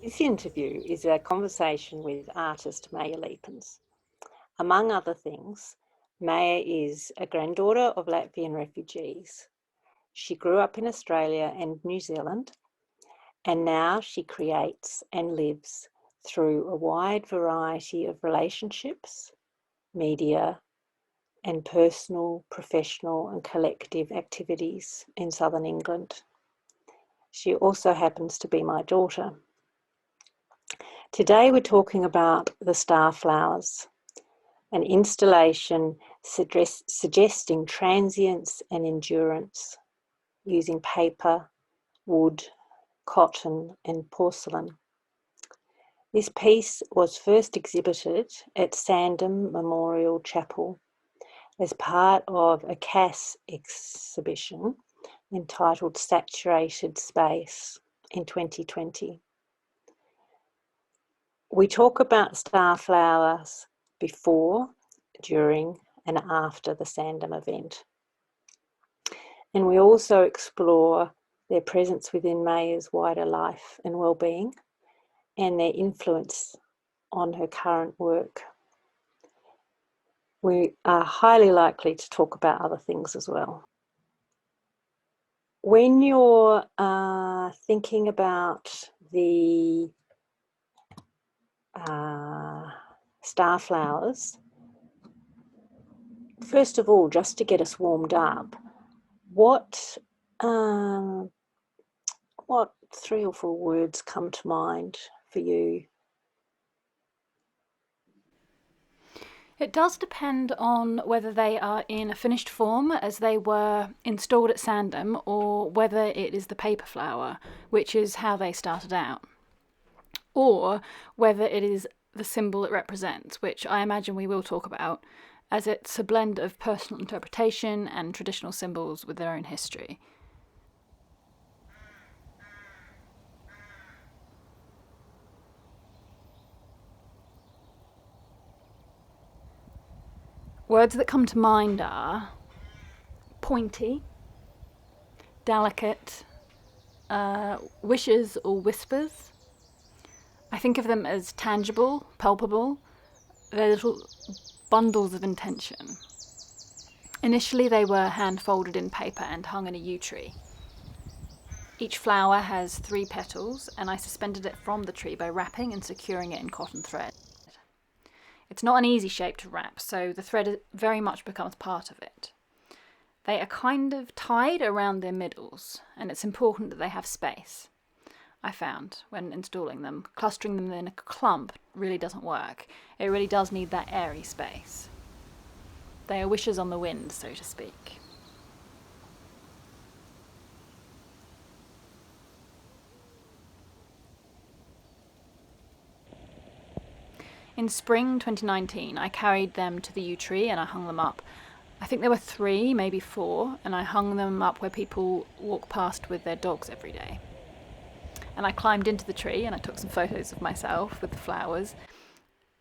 This interview is a conversation with artist Maya Leepens. Among other things, Maya is a granddaughter of Latvian refugees. She grew up in Australia and New Zealand, and now she creates and lives through a wide variety of relationships, media, and personal, professional, and collective activities in southern England. She also happens to be my daughter. Today we're talking about the Starflowers, an installation suggesting transience and endurance using paper, wood, cotton and porcelain. This piece was first exhibited at Sandham Memorial Chapel as part of a CAS exhibition entitled Saturated Space in 2020. We talk about Starflowers before, during and after the Sandham event. And we also explore their presence within Maya's wider life and well-being and their influence on her current work. We are highly likely to talk about other things as well. When you're thinking about the Starflowers, first of all, just to get us warmed up, what 3 or 4 words come to mind for you? It does depend on whether they are in a finished form as they were installed at Sandham, or whether it is the paper flower, which is how they started out, or whether it is the symbol it represents, which I imagine we will talk about, as it's a blend of personal interpretation and traditional symbols with their own history. Words that come to mind are pointy, delicate, wishes or whispers. I think of them as tangible, palpable. They're little bundles of intention. Initially they were hand folded in paper and hung in a yew tree. Each flower has 3 petals, and I suspended it from the tree by wrapping and securing it in cotton thread. It's not an easy shape to wrap, so the thread very much becomes part of it. They are kind of tied around their middles, and it's important that they have space. I found when installing them, clustering them in a clump really doesn't work. It really does need that airy space. They are wishes on the wind, so to speak. In spring 2019, I carried them to the yew tree and I hung them up. I think there were 3, maybe 4, and I hung them up where people walk past with their dogs every day. And I climbed into the tree and I took some photos of myself with the flowers.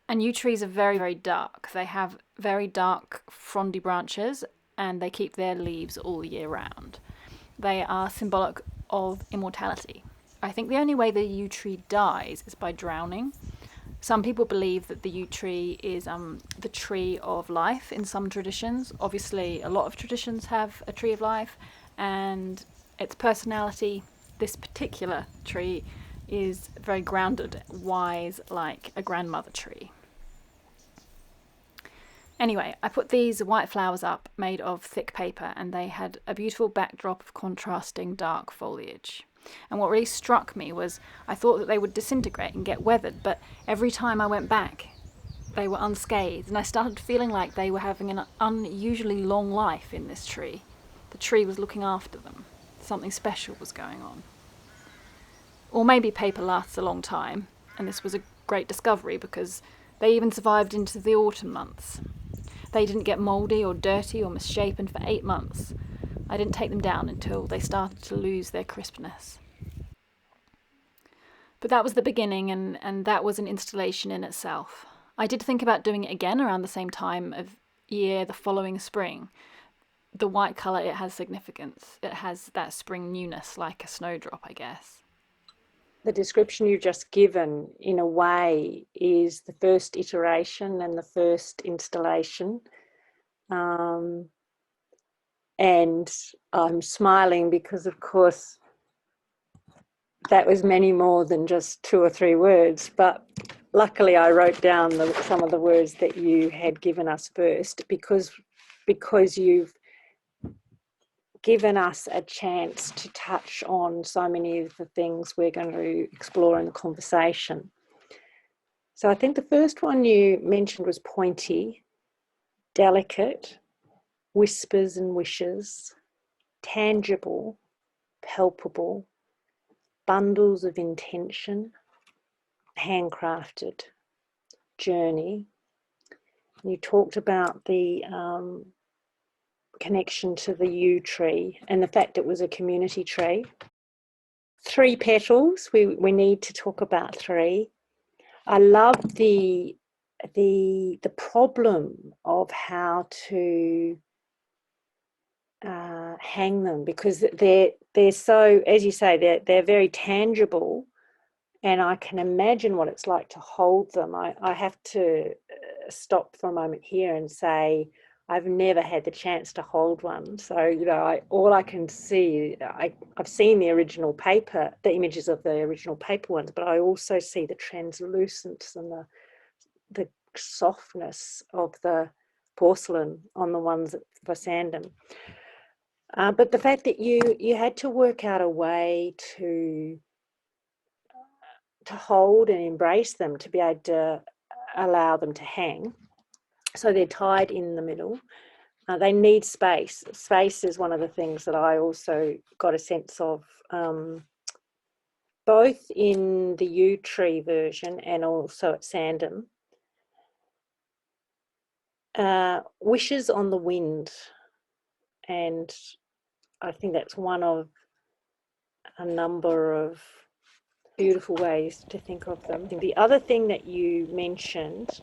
And yew trees are very, very dark. They have very dark, frondy branches, and they keep their leaves all year round. They are symbolic of immortality. I think the only way the yew tree dies is by drowning. Some people believe that the yew tree is the tree of life in some traditions. Obviously, a lot of traditions have a tree of life, and its personality, this particular tree, is very grounded, wise, like a grandmother tree. Anyway, I put these white flowers up made of thick paper, and they had a beautiful backdrop of contrasting dark foliage. And what really struck me was I thought that they would disintegrate and get weathered, but every time I went back, they were unscathed, and I started feeling like they were having an unusually long life in this tree. The tree was looking after them. Something special was going on. Or maybe paper lasts a long time, and this was a great discovery because they even survived into the autumn months. They didn't get mouldy or dirty or misshapen for 8 months. I didn't take them down until they started to lose their crispness. But that was the beginning, and that was an installation in itself. I did think about doing it again around the same time of year the following spring. The white colour, it has significance. It has that spring newness, like a snowdrop, I guess. the description you've just given, in a way, is the first iteration and the first installation. And I'm smiling because, of course, that was many more than just 2 or 3 words. But luckily, I wrote down some of the words that you had given us first, because you've given us a chance to touch on so many of the things we're going to explore in the conversation. So I think the first one you mentioned was pointy, delicate, whispers and wishes, tangible, palpable, bundles of intention, handcrafted, journey. You talked about the connection to the yew tree and the fact it was a community tree. 3 petals, we need to talk about 3. I love the problem of how to hang them, because they're so, as you say, they're very tangible, and I can imagine what it's like to hold them. I have to stop for a moment here and say I've never had the chance to hold one. So, you know, all I can see, I've seen the original paper, the images of the original paper ones, but I also see the translucence and the softness of the porcelain on the ones for Sandham. But the fact that you had to work out a way to hold and embrace them, to be able to allow them to hang. So they're tied in the middle. They need space. Space is one of the things that I also got a sense of, both in the yew tree version and also at Sandham. Wishes on the wind. And I think that's one of a number of beautiful ways to think of them. The other thing that you mentioned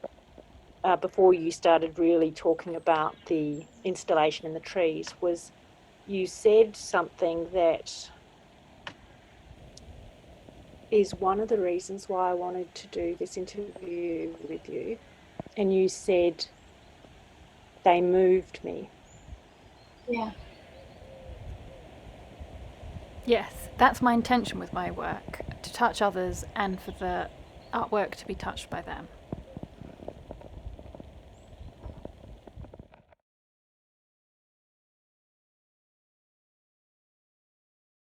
before you started really talking about the installation in the trees was, you said something that is one of the reasons why I wanted to do this interview with you. And you said, they moved me. Yeah. Yes, that's my intention with my work, to touch others and for the artwork to be touched by them.